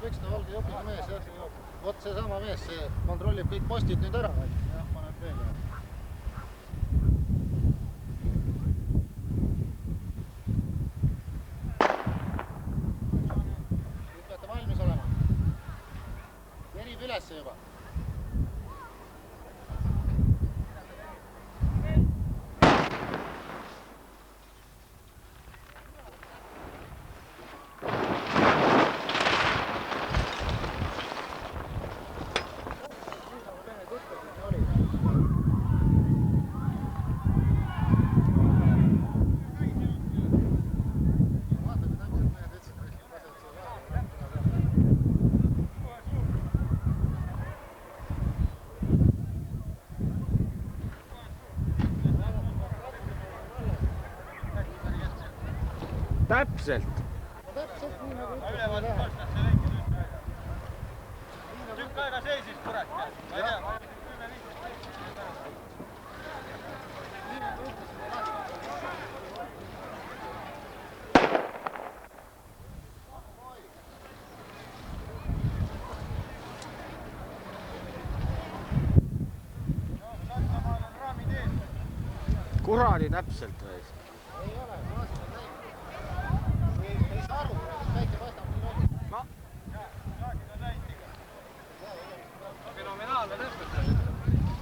pükste valge jopiga mees, jah. Vot seesama mees, see kontrollib kõik postid nüüd ära. Jah, paneb veel. Nüüd peate valmis olema. Kerib ülesse juba. Täpselt. Täpselt nii nagu ütleb. Tükk aega seisis, kurat. Ma ei tea. Kuradi täpselt või? Ei ole, maasid on näinud. Ei saa aru, väike paistab nii oli. No. Saakid on näinud ikka. Fenomenaalne lõpetus.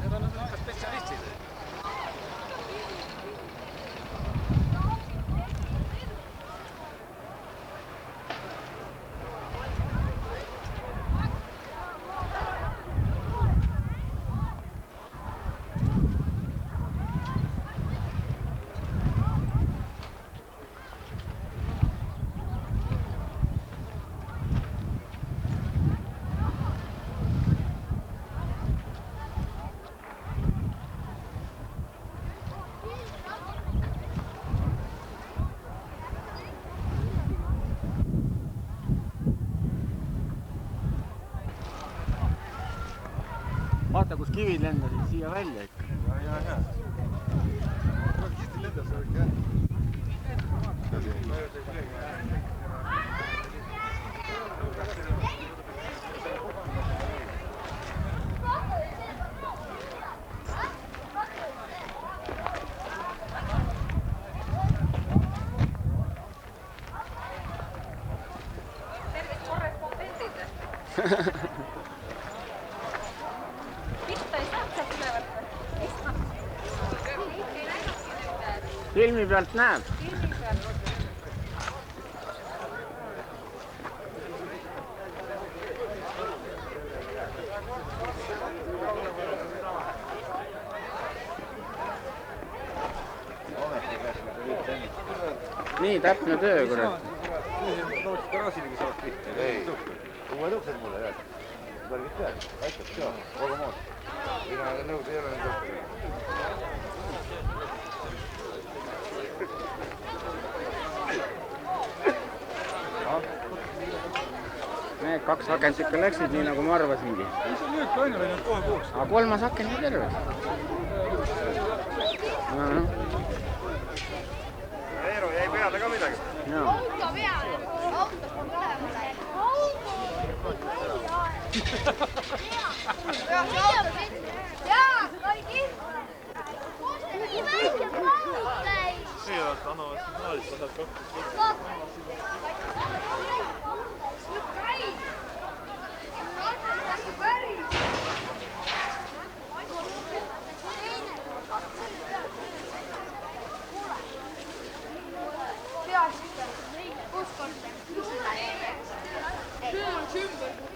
Need on ikka spetsialistid. Vaata, kus kivid lendasid siia välja ikka. Ja. Kisti lendas kõik, jah. Tervist korrespondendid. Filmi pealt näeb. Nii täpne töö, kurat. Lootsid garaasiligi saavad pihti. Ei, uued uksed mulle, jah. Kõrgid pead, aitab, joo, kogu mood. Mina nõus ei ole nüüd uksega. Need kaks akent ikka läksid nii, nagu ma arvasingi. Mis on nüüd ainu läinud kohe kuuks? Aga kolmas akent nii terve. Eero jäi peale ka midagi. Jaa. Auto peale. Autos on põlemus läinud. Jaa, oli kindel. Nii väike paus läis. Kõigepealt annavad signaalid, sa saad kokku. Kus korter? Sümbol.